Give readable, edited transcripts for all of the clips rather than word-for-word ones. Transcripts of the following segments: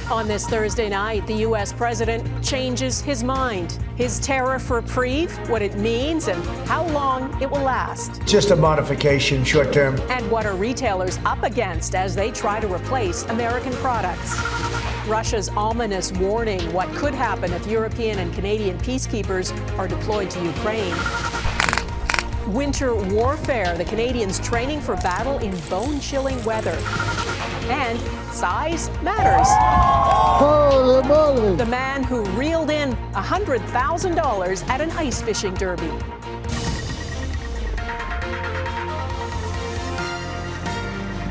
On this Thursday night, the U.S. president changes his mind. His tariff reprieve, what it means, and how long it will last. Just a modification, short term. And what are retailers up against as they try to replace American products? Russia's ominous warning, what could happen if European and Canadian peacekeepers are deployed to Ukraine. Winter warfare, the Canadians training for battle in bone-chilling weather. And size matters. Holy moly! The man who reeled in $100,000 at an ice fishing derby.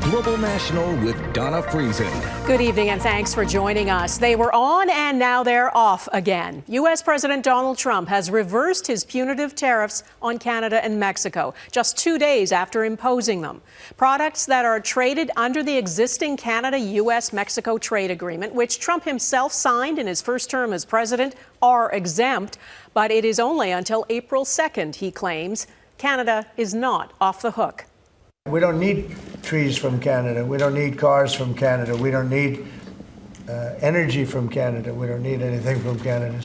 Global National with Donna Friesen. Good evening and thanks for joining us. They were on and now they're off again. U.S. President Donald Trump has reversed his punitive tariffs on Canada and Mexico just 2 days after imposing them. Products that are traded under the existing Canada-U.S.-Mexico trade agreement, which Trump himself signed in his first term as president, are exempt. But it is only until April 2nd, he claims. Canada is not off the hook. We don't need trees from Canada. We don't need cars from Canada. We don't need energy from Canada. We don't need anything from Canada.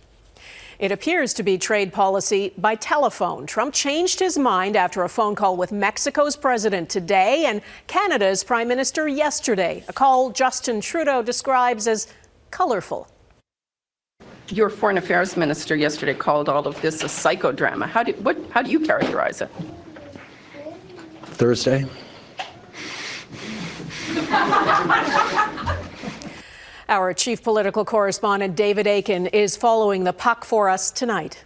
It appears to be trade policy by telephone. Trump changed his mind after a phone call with Mexico's president today and Canada's prime minister yesterday, a call Justin Trudeau describes as colorful. Your foreign affairs minister yesterday called all of this a psychodrama. How do you characterize it? Thursday. Our chief political correspondent David Akin is following the puck for us tonight.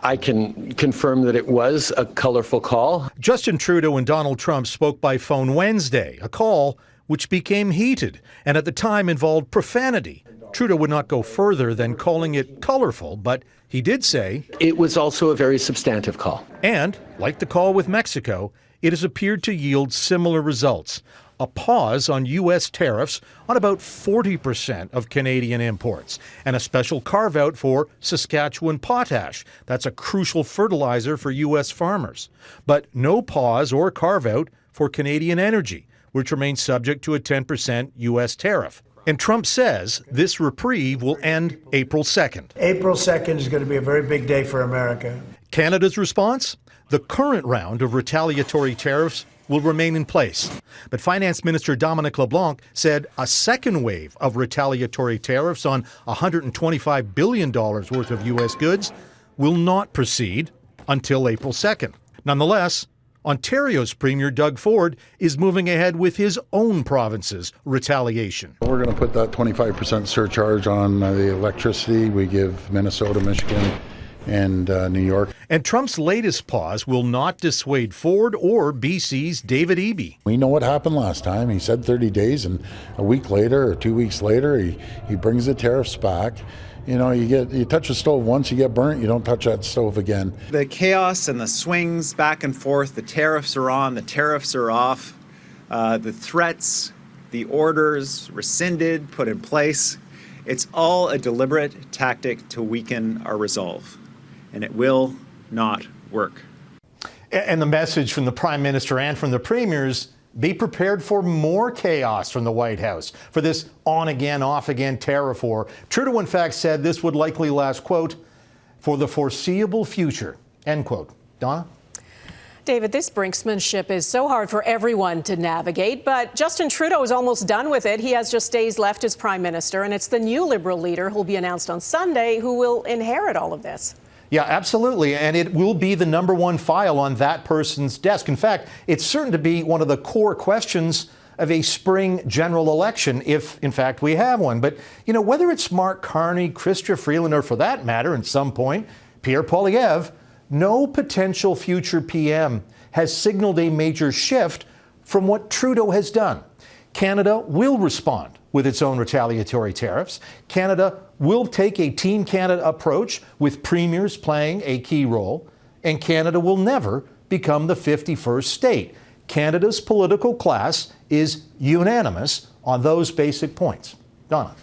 I can confirm that it was a colorful call. Justin Trudeau and Donald Trump spoke by phone Wednesday, a call which became heated and at the time involved profanity. Trudeau would not go further than calling it colorful, but he did say it was also a very substantive call. And, like the call with Mexico, it has appeared to yield similar results. A pause on U.S. tariffs on about 40% of Canadian imports, and a special carve-out for Saskatchewan potash. That's a crucial fertilizer for U.S. farmers. But no pause or carve-out for Canadian energy, which remains subject to a 10% U.S. tariff. And Trump says this reprieve will end April 2nd. April 2nd is going to be a very big day for America. Canada's response? The current round of retaliatory tariffs will remain in place. But Finance Minister Dominic LeBlanc said a second wave of retaliatory tariffs on $125 billion worth of U.S. goods will not proceed until April 2nd. Nonetheless, Ontario's Premier Doug Ford is moving ahead with his own province's retaliation. We're going to put that 25% surcharge on the electricity. We give Minnesota, Michigan, and New York. And Trump's latest pause will not dissuade Ford or BC's David Eby. We know what happened last time. He said 30 days, and a week later or 2 weeks later, he brings the tariffs back. You know, you touch the stove once, you get burnt, you don't touch that stove again. The chaos and the swings back and forth, the tariffs are on, the tariffs are off, the threats, the orders rescinded, put in place. It's all a deliberate tactic to weaken our resolve, and it will not work. And the message from the Prime Minister and from the Premiers: be prepared for more chaos from the White House for this on-again, off-again tariff war. Trudeau, in fact, said this would likely last, quote, for the foreseeable future, end quote. Donna? David, this brinksmanship is so hard for everyone to navigate, but Justin Trudeau is almost done with it. He has just days left as Prime Minister, and it's the new Liberal leader who will be announced on Sunday who will inherit all of this. Yeah, absolutely. And it will be the number one file on that person's desk. In fact, it's certain to be one of the core questions of a spring general election, if, in fact, we have one. But, you know, whether it's Mark Carney, Chrystia Freeland, or for that matter, at some point, Pierre Poilievre, no potential future PM has signaled a major shift from what Trudeau has done. Canada will respond with its own retaliatory tariffs. Canada will take a Team Canada approach with premiers playing a key role. And Canada will never become the 51st state. Canada's political class is unanimous on those basic points. Donna.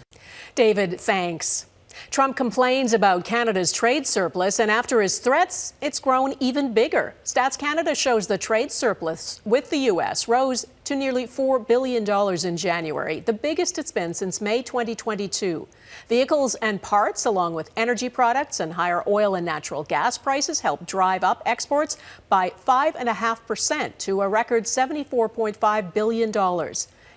David, thanks. Trump complains about Canada's trade surplus, and after his threats, it's grown even bigger. Stats Canada shows the trade surplus with the U.S. rose to nearly $4 billion in January, the biggest it's been since May 2022. Vehicles and parts, along with energy products and higher oil and natural gas prices, helped drive up exports by 5.5% to a record $74.5 billion.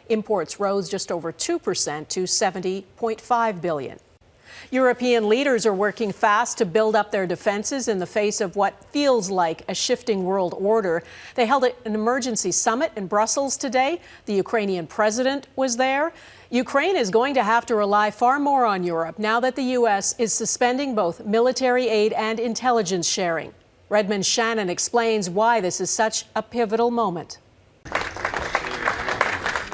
Imports rose just over 2% to $70.5 billion. European leaders are working fast to build up their defenses in the face of what feels like a shifting world order. They held an emergency summit in Brussels today. The Ukrainian president was there. Ukraine is going to have to rely far more on Europe now that the U.S. is suspending both military aid and intelligence sharing. Redmond Shannon explains why this is such a pivotal moment.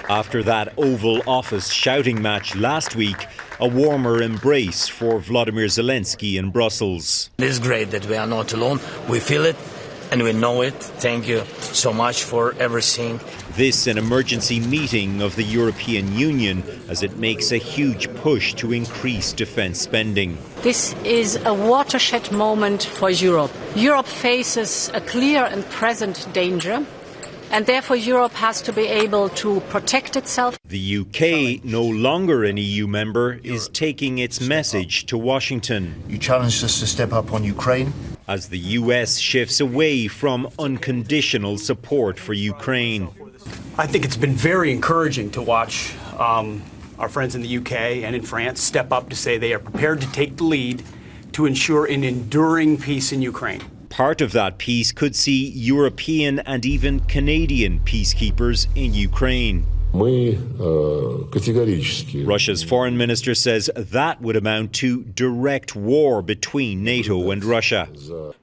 After that Oval Office shouting match last week, a warmer embrace for Volodymyr Zelenskyy in Brussels. It is great that we are not alone. We feel it and we know it. Thank you so much for everything. This an emergency meeting of the European Union as it makes a huge push to increase defence spending. This is a watershed moment for Europe. Europe faces a clear and present danger, and therefore Europe has to be able to protect itself. The UK, no longer an EU member, is taking its message to Washington. You challenged us to step up on Ukraine. As the US shifts away from unconditional support for Ukraine. I think it's been very encouraging to watch our friends in the UK and in France step up to say they are prepared to take the lead to ensure an enduring peace in Ukraine. Part of that peace could see European and even Canadian peacekeepers in Ukraine. Russia's foreign minister says that would amount to direct war between NATO and Russia.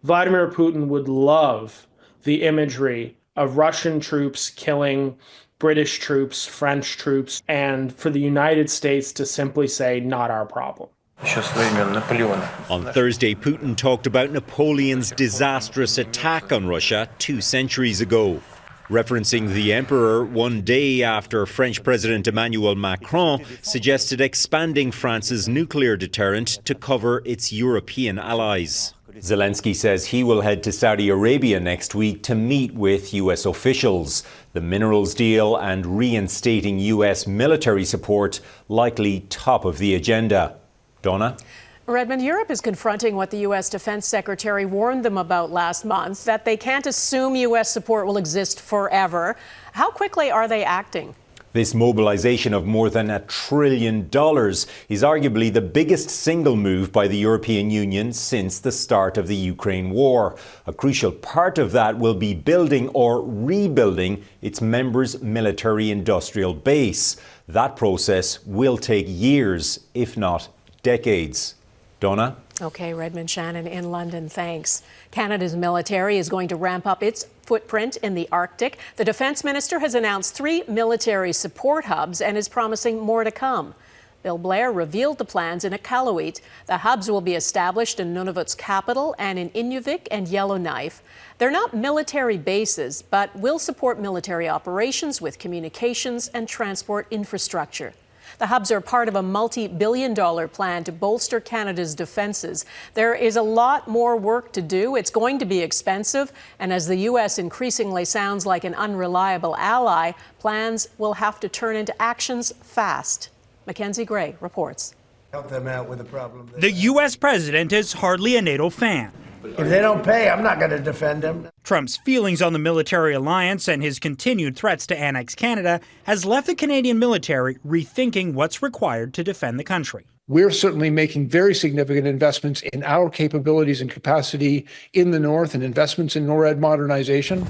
Vladimir Putin would love the imagery of Russian troops killing British troops, French troops, and for the United States to simply say, not our problem. On Thursday, Putin talked about Napoleon's disastrous attack on Russia 2 centuries ago. Referencing the emperor one day after French President Emmanuel Macron suggested expanding France's nuclear deterrent to cover its European allies. Zelenskyy says he will head to Saudi Arabia next week to meet with US officials. The minerals deal and reinstating US military support likely top of the agenda. Donna? Redmond, Europe is confronting what the U.S. Defense Secretary warned them about last month, that they can't assume U.S. support will exist forever. How quickly are they acting? This mobilization of more than $1 trillion is arguably the biggest single move by the European Union since the start of the Ukraine war. A crucial part of that will be building or rebuilding its members' military-industrial base. That process will take years, if not decades. Donna? Okay, Redmond Shannon in London, thanks. Canada's military is going to ramp up its footprint in the Arctic. The defense minister has announced 3 military support hubs and is promising more to come. Bill Blair revealed the plans in Iqaluit. The hubs will be established in Nunavut's capital and in Inuvik and Yellowknife. They're not military bases, but will support military operations with communications and transport infrastructure. The hubs are part of a multi-billion-dollar plan to bolster Canada's defenses. There is a lot more work to do. It's going to be expensive. And as the U.S. increasingly sounds like an unreliable ally, plans will have to turn into actions fast. Mackenzie Gray reports. Help them out with the problem. The U.S. president is hardly a NATO fan. If they don't pay, I'm not going to defend them. Trump's feelings on the military alliance and his continued threats to annex Canada has left the Canadian military rethinking what's required to defend the country. We're certainly making very significant investments in our capabilities and capacity in the North and investments in NORAD modernization.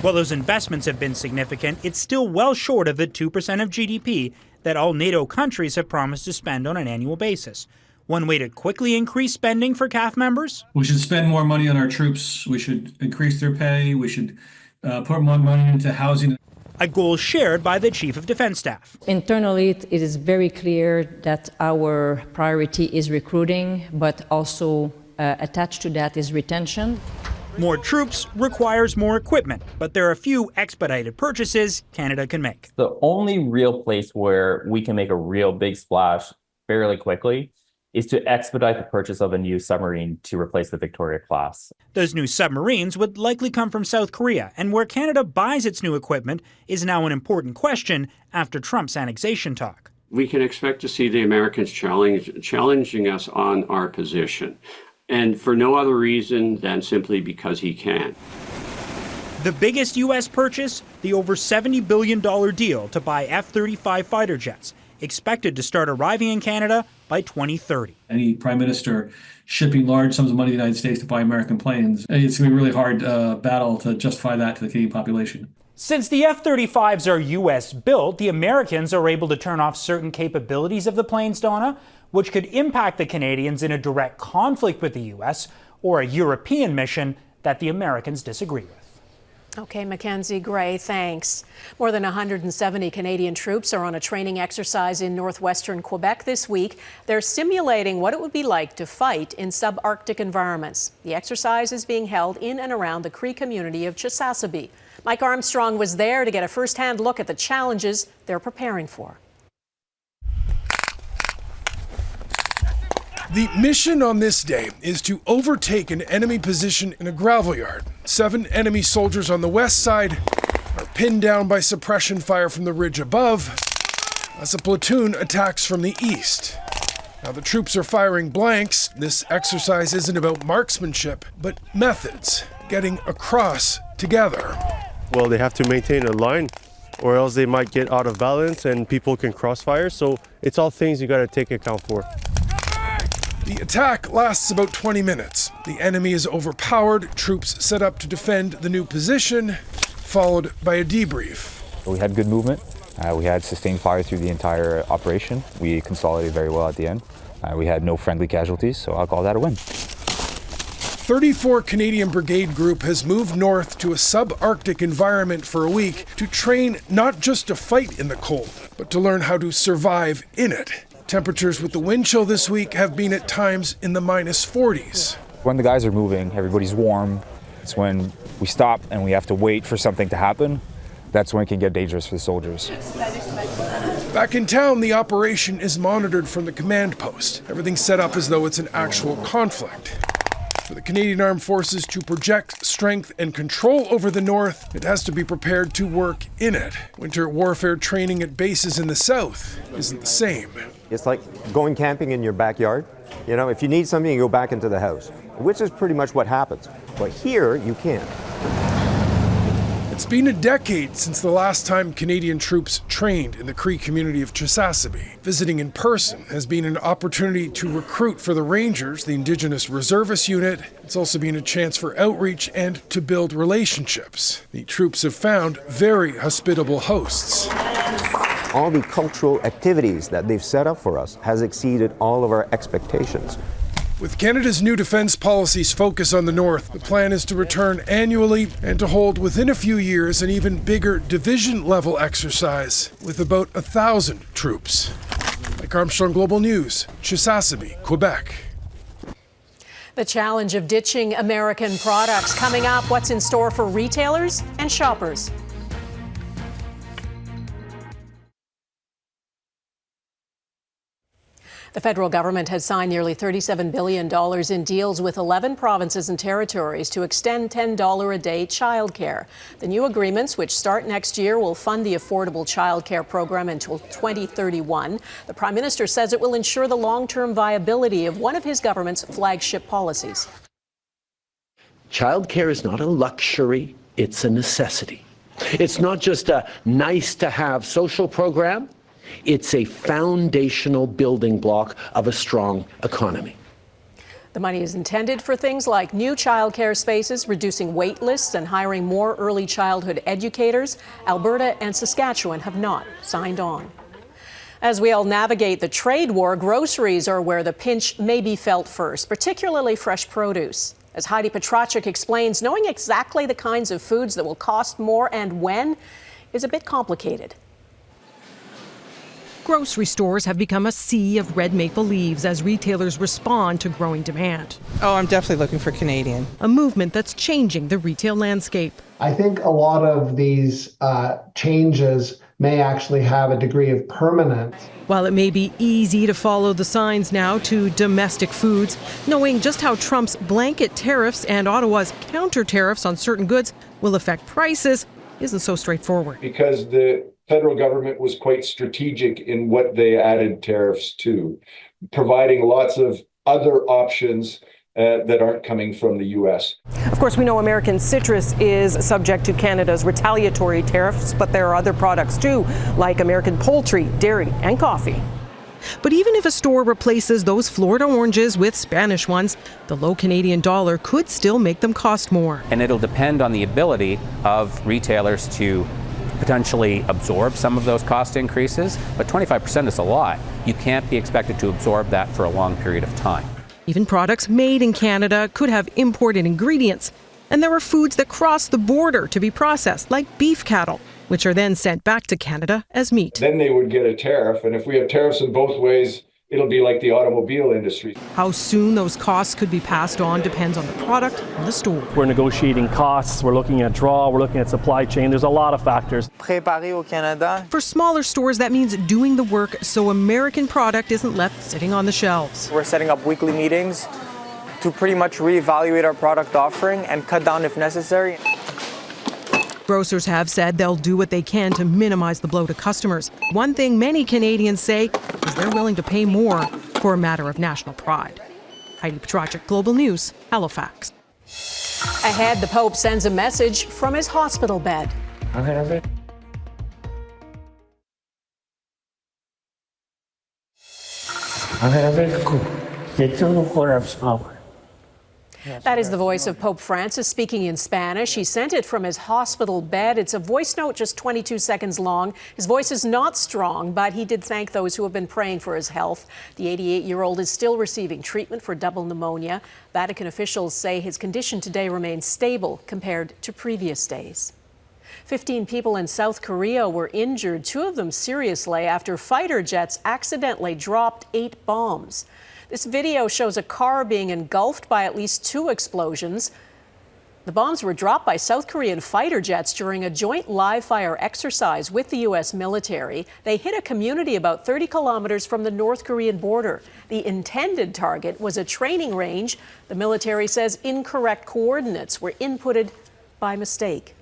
While those investments have been significant, it's still well short of the 2% of GDP that all NATO countries have promised to spend on an annual basis. One way to quickly increase spending for CAF members? We should spend more money on our troops. We should increase their pay. We should put more money into housing. A goal shared by the Chief of Defense Staff. Internally, it is very clear that our priority is recruiting, but also attached to that is retention. More troops requires more equipment, but there are a few expedited purchases Canada can make. The only real place where we can make a real big splash fairly quickly is to expedite the purchase of a new submarine to replace the Victoria class. Those new submarines would likely come from South Korea, and where Canada buys its new equipment is now an important question after Trump's annexation talk. We can expect to see the Americans challenging us on our position, and for no other reason than simply because he can. The biggest U.S. purchase, the over $70 billion deal to buy F-35 fighter jets, expected to start arriving in Canada by 2030. Any prime minister shipping large sums of money to the United States to buy American planes, it's going to be a really hard battle to justify that to the Canadian population. Since the F-35s are U.S. built, the Americans are able to turn off certain capabilities of the planes, Donna, which could impact the Canadians in a direct conflict with the U.S. or a European mission that the Americans disagree with. Okay, Mackenzie Gray, thanks. More than 170 Canadian troops are on a training exercise in northwestern Quebec this week. They're simulating what it would be like to fight in subarctic environments. The exercise is being held in and around the Cree community of Chisasibi. Mike Armstrong was there to get a first-hand look at the challenges they're preparing for. The mission on this day is to overtake an enemy position in a gravel yard. 7 enemy soldiers on the west side are pinned down by suppression fire from the ridge above as a platoon attacks from the east. Now the troops are firing blanks. This exercise isn't about marksmanship, but methods, getting across together. Well, they have to maintain a line or else they might get out of balance and people can crossfire. So it's all things you got to take account for. The attack lasts about 20 minutes. The enemy is overpowered, troops set up to defend the new position, followed by a debrief. We had good movement. We had sustained fire through the entire operation. We consolidated very well at the end. We had no friendly casualties, so I'll call that a win. 34 Canadian Brigade Group has moved north to a subarctic environment for a week to train not just to fight in the cold, but to learn how to survive in it. Temperatures with the wind chill this week have been at times in the -40s. When the guys are moving, everybody's warm. It's when we stop and we have to wait for something to happen. That's when it can get dangerous for the soldiers. Back in town, the operation is monitored from the command post. Everything's set up as though it's an actual conflict. For the Canadian Armed Forces to project strength and control over the North, it has to be prepared to work in it. Winter warfare training at bases in the South isn't the same. It's like going camping in your backyard. You know, if you need something, you go back into the house, which is pretty much what happens. But here, you can't. It's been a decade since the last time Canadian troops trained in the Cree community of Chisasibi. Visiting in person has been an opportunity to recruit for the Rangers, the Indigenous Reservist Unit. It's also been a chance for outreach and to build relationships. The troops have found very hospitable hosts. All the cultural activities that they've set up for us has exceeded all of our expectations. With Canada's new defense policy's focus on the North, the plan is to return annually and to hold within a few years an even bigger division-level exercise with about 1,000 troops. Like Armstrong Global News, Chisasibi, Quebec. The challenge of ditching American products coming up. What's in store for retailers and shoppers? The federal government has signed nearly $37 billion in deals with 11 provinces and territories to extend $10 a day childcare. The new agreements, which start next year, will fund the affordable childcare program until 2031. The Prime Minister says it will ensure the long-term viability of one of his government's flagship policies. Childcare is not a luxury, it's a necessity. It's not just a nice-to-have social program. It's a foundational building block of a strong economy. The money is intended for things like new childcare spaces, reducing wait lists, and hiring more early childhood educators. Alberta and Saskatchewan have not signed on. As we all navigate the trade war, groceries are where the pinch may be felt first, particularly fresh produce. As Heidi Petracek explains, knowing exactly the kinds of foods that will cost more and when is a bit complicated. Grocery stores have become a sea of red maple leaves as retailers respond to growing demand. Oh, I'm definitely looking for Canadian. A movement that's changing the retail landscape. I think a lot of these changes may actually have a degree of permanence. While it may be easy to follow the signs now to domestic foods, knowing just how Trump's blanket tariffs and Ottawa's counter tariffs on certain goods will affect prices isn't so straightforward. Because the federal government was quite strategic in what they added tariffs to, providing lots of other options that aren't coming from the U.S. Of course, we know American citrus is subject to Canada's retaliatory tariffs, but there are other products too, like American poultry, dairy, and coffee. But even if a store replaces those Florida oranges with Spanish ones, the low Canadian dollar could still make them cost more. And it'll depend on the ability of retailers to potentially absorb some of those cost increases, but 25% is a lot. You can't be expected to absorb that for a long period of time. Even products made in Canada could have imported ingredients. And there are foods that cross the border to be processed, like beef cattle, which are then sent back to Canada as meat. Then they would get a tariff, and if we have tariffs in both ways, it'll be like the automobile industry. How soon those costs could be passed on depends on the product and the store. We're negotiating costs, we're looking at draw, we're looking at supply chain. There's a lot of factors. Préparé au Canada. For smaller stores, that means doing the work so American product isn't left sitting on the shelves. We're setting up weekly meetings to pretty much reevaluate our product offering and cut down if necessary. Grocers have said they'll do what they can to minimize the blow to customers. One thing many Canadians say is they're willing to pay more for a matter of national pride. Heidi Petracek, Global News, Halifax. Ahead, the Pope sends a message from his hospital bed. That is the voice of Pope Francis speaking in Spanish. He sent it from his hospital bed. It's a voice note just 22 seconds long. His voice is not strong, but he did thank those who have been praying for his health. The 88-year-old is still receiving treatment for double pneumonia. Vatican officials say his condition today remains stable compared to previous days. 15 people in South Korea were injured, 2 of them seriously, after fighter jets accidentally dropped 8 bombs. This video shows a car being engulfed by at least 2 explosions. The bombs were dropped by South Korean fighter jets during a joint live-fire exercise with the U.S. military. They hit a community about 30 kilometers from the North Korean border. The intended target was a training range. The military says incorrect coordinates were inputted by mistake.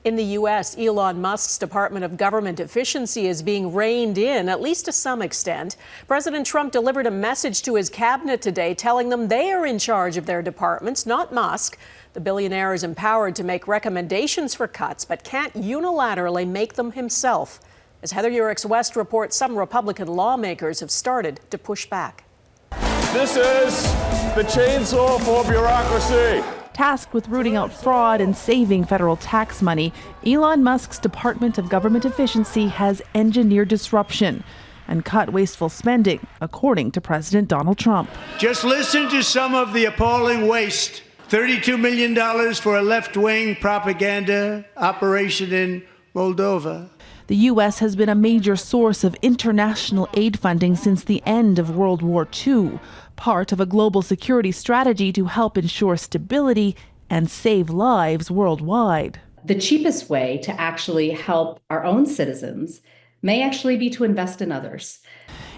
In the U.S., Elon Musk's Department of Government Efficiency is being reined in, at least to some extent. President Trump delivered a message to his cabinet today telling them they are in charge of their departments, not Musk. The billionaire is empowered to make recommendations for cuts, but can't unilaterally make them himself. As Heather Urix West reports, some Republican lawmakers have started to push back. This is the chainsaw for bureaucracy. Tasked with rooting out fraud and saving federal tax money, Elon Musk's Department of Government Efficiency has engineered disruption and cut wasteful spending, according to President Donald Trump. Just listen to some of the appalling waste. $32 million for a left-wing propaganda operation in Moldova. The U.S. has been a major source of international aid funding since the end of World War II, part of a global security strategy to help ensure stability and save lives worldwide. The cheapest way to actually help our own citizens may actually be to invest in others.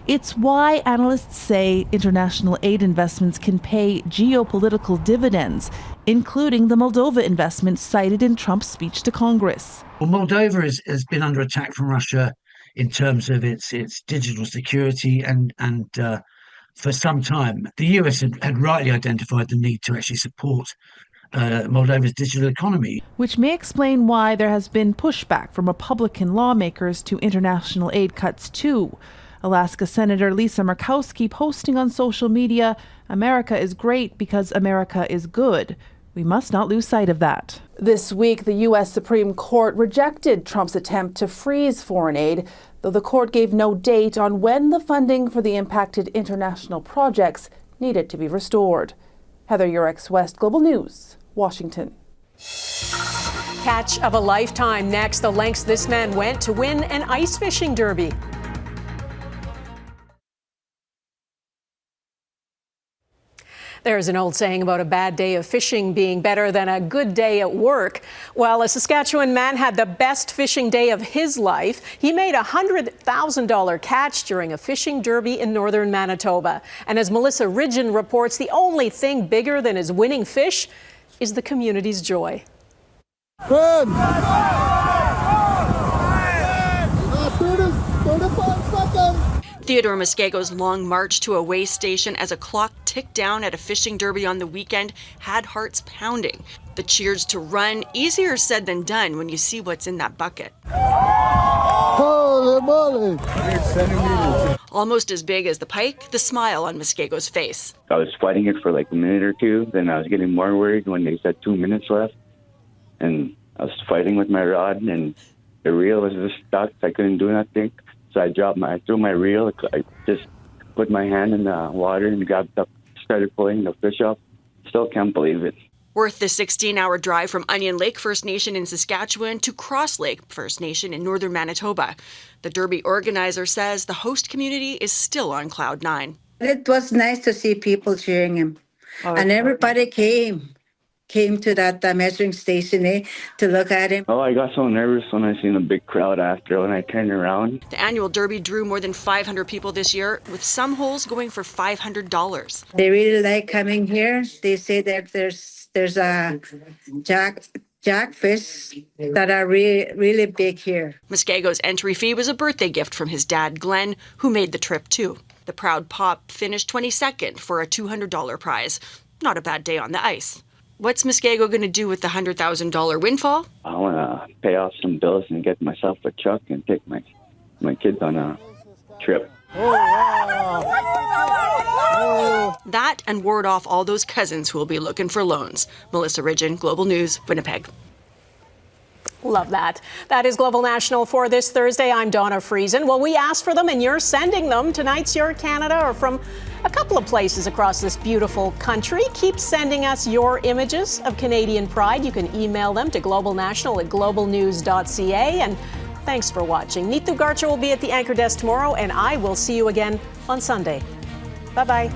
It's why analysts say international aid investments can pay geopolitical dividends, including the Moldova investment cited in Trump's speech to Congress. Well, Moldova has been under attack from Russia in terms of its digital security and for some time. The US had rightly identified the need to actually support Moldova's digital economy. Which may explain why there has been pushback from Republican lawmakers to international aid cuts too. Alaska Senator Lisa Murkowski posting on social media, "America is great because America is good. We must not lose sight of that." This week, the U.S. Supreme Court rejected Trump's attempt to freeze foreign aid, though the court gave no date on when the funding for the impacted international projects needed to be restored. Heather Urix West, Global News, Washington. Catch of a lifetime next. The lengths this man went to win an ice fishing derby. There's an old saying about a bad day of fishing being better than a good day at work. Well, a Saskatchewan man had the best fishing day of his life. He made a $100,000 catch during a fishing derby in northern Manitoba. And as Melissa Ridgen reports, the only thing bigger than his winning fish is the community's joy. Good. Theodore Muskiego's long march to a weigh station as a clock ticked down at a fishing derby on the weekend had hearts pounding. The cheers to run, easier said than done when you see what's in that bucket. Holy moly! Almost as big as the pike, the smile on Muskiego's face. I was fighting it for like a minute or two, then I was getting more worried when they said 2 minutes left. And I was fighting with my rod, and the reel was just stuck. I couldn't do nothing. So I threw my reel. I just put my hand in the water and started pulling the fish up. Still can't believe it. Worth the 16-hour drive from Onion Lake First Nation in Saskatchewan to Cross Lake First Nation in northern Manitoba. The Derby organizer says the host community is still on cloud nine. It was nice to see people cheering him. And everybody came to that measuring station to look at him. Oh, I got so nervous when I seen a big crowd after when I turned around. The annual Derby drew more than 500 people this year, with some holes going for $500. They really like coming here. They say that there's a jackfish that are really big here. Muskiego's entry fee was a birthday gift from his dad, Glenn, who made the trip too. The proud pop finished 22nd for a $200 prize. Not a bad day on the ice. What's Muskiego going to do with the $100,000 windfall? I want to pay off some bills and get myself a truck and take my kids on a trip. That and ward off all those cousins who will be looking for loans. Melissa Ridgen, Global News, Winnipeg. Love that. That is Global National for this Thursday. I'm Donna Friesen. Well, we asked for them and you're sending them. Tonight's Your Canada or from a couple of places across this beautiful country. Keep sending us your images of Canadian pride. You can email them to globalnational@globalnews.ca. And thanks for watching. Neetu Garcha will be at the anchor desk tomorrow, and I will see you again on Sunday. Bye-bye.